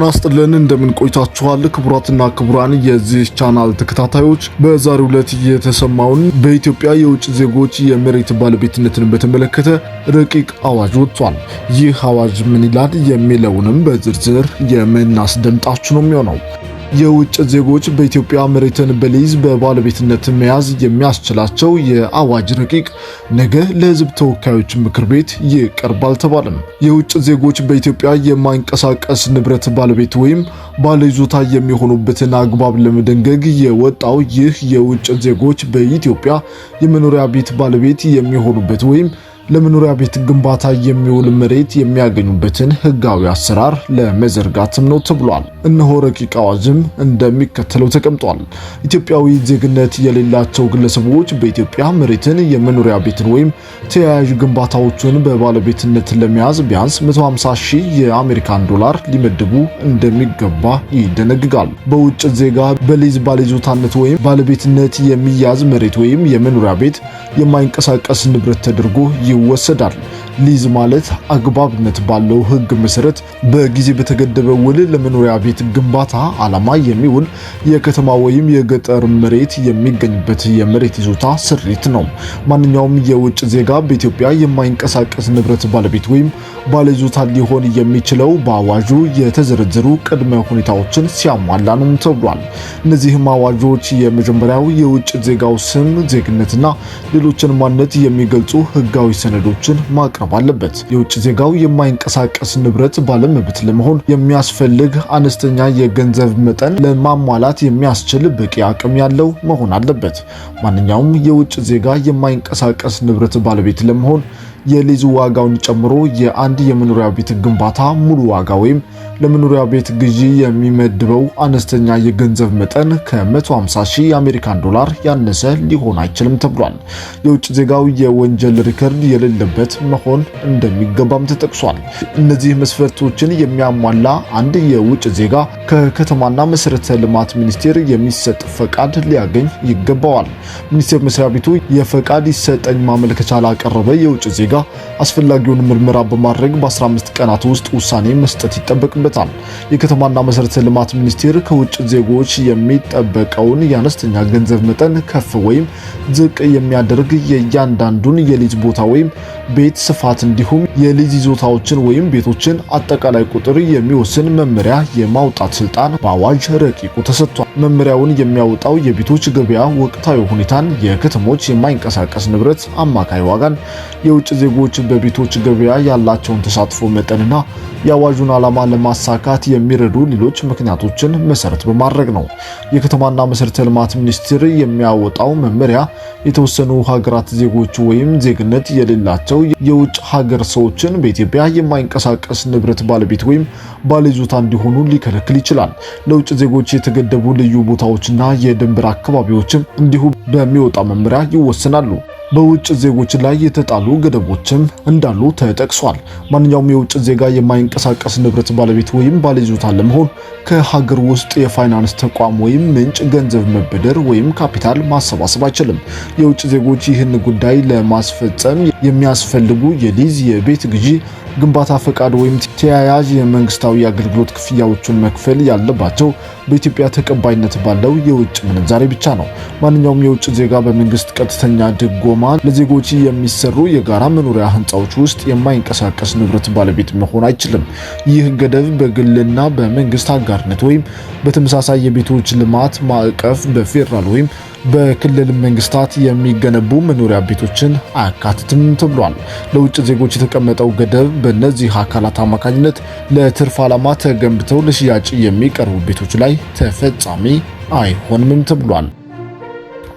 ጤና ይስጥልን እንደምን ቆይታችኋል? ክቡራትና ክቡራን የዚህ ቻናል ተከታታዮች በዛሬው ዕለት የተሰማውን በኢትዮጵያ የውጭ ዜጎች የመሬት ባለቤትነትን በተመለከተ ረቂቅ አዋጅ ወጥቷል። ይህ አዋጅ ምን ይላል የሚለውንም በዝርዝር የምናስደምጣችሁ ነው የሚሆነው። የውጭ ዜጎች በኢትዮጵያ መሬትን በሊዝ በባለቤትነት መያዝ የሚያስችላቸው የአዋጅ ረቂቅ ነገ ለሕዝብ ተወካዮች ምክር ቤት ይቀርባል ተባለም። የውጭ ዜጎች በኢትዮጵያ የማይንቀሳቀስ ንብረት ባለቤት ወይም ባለይዞታ የሚሆኑበትን አግባብ ለመደንገግ የወጣው ይህ የውጭ ዜጎች በኢትዮጵያ የመኖሪያ ቤት ባለቤት የሚሆኑበት ወይም ለመኖሪያ ቤት ግንባታ የሚውል መሬት የሚያገኙበትን ህጋዊ አሰራር ለመዘርጋትም ነው ተብሏል። እነሆ ረቂቅ አዋጅም እንደሚከተለው ተቀምጧል። ኢትዮጵያዊ ዜግነት የሌላቸው ግለሰቦች በኢትዮጵያ መሬትን፣ የመኖሪያ ቤትን ወይም ተያያዥ ግንባታዎችን በባለቤትነት ለመያዝ ቢያንስ 150 ሺህ የአሜሪካን ዶላር ሊመድቡ እንደሚገባ ይደነግጋል። በውጭ ዜጋ በሊዝ ባለይዞታነት ወይም ባለቤትነት የሚያዝ መሬት ወይም የመኖሪያ ቤት የማይንቀሳቀስ ንብረት ተደርጎ ይወሰዳል። ሊዝ ማለት አግባብነት ባለው ህግ መሰረት በጊዜ በተገደበ ውል ለመኖሪያ ቤት ግንባታ ዓላማ የሚውል የከተማ ወይም የገጠር መሬት የሚገኝበት የመሬት ይዞታ ስሪት ነው። ማንኛውም የውጭ ዜጋ በኢትዮጵያ የማይንቀሳቀስ ንብረት ባለቤት ወይም ባለይዞታ ሊሆን የሚችለው በአዋጁ የተዘረዘሩ ቅድመ ሁኔታዎችን ሲያሟላ ነው ተብሏል። እነዚህም አዋጆች የመጀመሪያው የውጭ ዜጋው ስም፣ ዜግነትና ሌሎችን ማንነት የሚገልጹ ህጋዊ ሰነዶችን ማቅረብ አለበት። የውጭ ዜጋው የማይንቀሳቀስ ንብረት ባለመብት ለመሆን የሚያስፈልግ አነስተኛ የገንዘብ መጠን ለማሟላት የሚያስችል በቂ አቅም ያለው መሆን አለበት። ማንኛውም የውጭ ዜጋ የማይንቀሳቀስ ንብረት ባለቤት ለመሆን የሊዝ ዋጋውን ጨምሮ የአንድ የመኖሪያ ቤት ግንባታ ሙሉ ዋጋ ወይም ለመኖሪያ ቤት ግዢ የሚመድበው አነስተኛ የገንዘብ መጠን ከ150 ሺህ የአሜሪካን ዶላር ያነሰ ሊሆን አይችልም ተብሏል። የውጭ ዜጋው የወንጀል ሪከርድ የሌለበት መሆን እንደሚገባም ተጠቅሷል። እነዚህ መስፈርቶችን የሚያሟላ አንድ የውጭ ዜጋ ከከተማና መሰረተ ልማት ሚኒስቴር የሚሰጥ ፈቃድ ሊያገኝ ይገባዋል። ሚኒስቴር መስሪያ ቤቱ የፈቃድ ይሰጠኝ ማመልከቻ ላቀረበ የውጭ ዜጋ አስፈላጊውን ምርመራ በማድረግ በ15 ቀናት ውስጥ ውሳኔ መስጠት ይጠበቅበታል። የከተማና መሰረተ ልማት ሚኒስቴር ከውጭ ዜጎች የሚጠበቀውን የአነስተኛ ገንዘብ መጠን ከፍ ወይም ዝቅ የሚያደርግ የእያንዳንዱን የሊዝ ቦታ ወይም ቤት ስፋት እንዲሁም የሊዝ ይዞታዎችን ወይም ቤቶችን አጠቃላይ ቁጥር የሚወስን መመሪያ የማውጣት ስልጣን በአዋጅ ረቂቁ ተሰጥቷል። መመሪያውን የሚያወጣው የቤቶች ገበያ ወቅታዊ ሁኔታን፣ የከተሞች የማይንቀሳቀስ ንብረት አማካይ ዋጋን፣ የውጭ ዜጎች በቤቶች ገበያ ያላቸውን ተሳትፎ መጠንና የአዋጁን ዓላማ ለማሳካት የሚረዱ ሌሎች ምክንያቶችን መሰረት በማድረግ ነው። የከተማና መሰረተ ልማት ሚኒስቴር የሚያወጣው መመሪያ የተወሰኑ ሀገራት ዜጎች ወይም ዜግነት የሌላቸው የውጭ ሀገር ሰዎችን በኢትዮጵያ የማይንቀሳቀስ ንብረት ባለቤት ወይም ባለይዞታ እንዲሆኑ ሊከለክል ይችላል። ለውጭ ዜጎች የተገደቡ ልዩ ቦታዎችና የድንበር አካባቢዎችም እንዲሁ በሚወጣ መመሪያ ይወሰናሉ። በውጭ ዜጎች ላይ የተጣሉ ገደቦችም እንዳሉ ተጠቅሷል። ማንኛውም የውጭ ዜጋ የማይንቀሳቀስ ንብረት ባለቤት ወይም ባለይዞታ ለመሆን ከሀገር ውስጥ የፋይናንስ ተቋም ወይም ምንጭ ገንዘብ መበደር ወይም ካፒታል ማሰባሰብ አይችልም። የውጭ ዜጎች ይህን ጉዳይ ለማስፈጸም የሚያስፈልጉ የሊዝ፣ የቤት ግዢ፣ ግንባታ ፈቃድ ወይም ተያያዥ የመንግስታዊ አገልግሎት ክፍያዎችን መክፈል ያለባቸው በኢትዮጵያ ተቀባይነት ባለው የውጭ ምንዛሬ ብቻ ነው። ማንኛውም የውጭ ዜጋ በመንግስት ቀጥተኛ ድጎማ ለዜጎች የሚሰሩ የጋራ መኖሪያ ህንፃዎች ውስጥ የማይንቀሳቀስ ንብረት ባለቤት መሆን አይችልም። ይህ ገደብ በግልና በመንግስት አጋርነት ወይም በተመሳሳይ የቤቶች ልማት ማዕቀፍ በፌዴራል ወይም በክልል መንግስታት የሚገነቡ መኖሪያ ቤቶችን አያካትትም ተብሏል። ለውጭ ዜጎች የተቀመጠው ገደብ በእነዚህ አካላት አማካኝነት ለትርፍ ዓላማ ተገንብተው ለሽያጭ የሚቀርቡ ቤቶች ላይ ተፈጻሚ አይሆንም ተብሏል።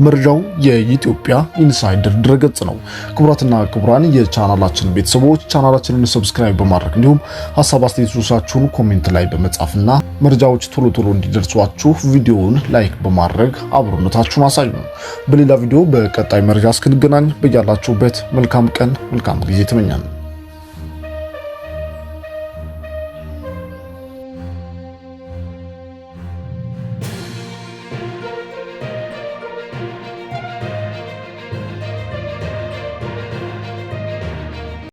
መረጃው የኢትዮጵያ ኢንሳይደር ድረገጽ ነው። ክቡራትና ክቡራን የቻናላችን ቤተሰቦች ቻናላችንን ሰብስክራይብ በማድረግ እንዲሁም ሐሳብ አስተያየቶቻችሁን ኮሜንት ላይ በመጻፍና መረጃዎች ቶሎ ቶሎ እንዲደርሷችሁ ቪዲዮውን ላይክ በማድረግ አብሮነታችሁን አሳዩ። በሌላ ቪዲዮ በቀጣይ መረጃ እስክንገናኝ በያላችሁበት መልካም ቀን መልካም ጊዜ ተመኛለሁ።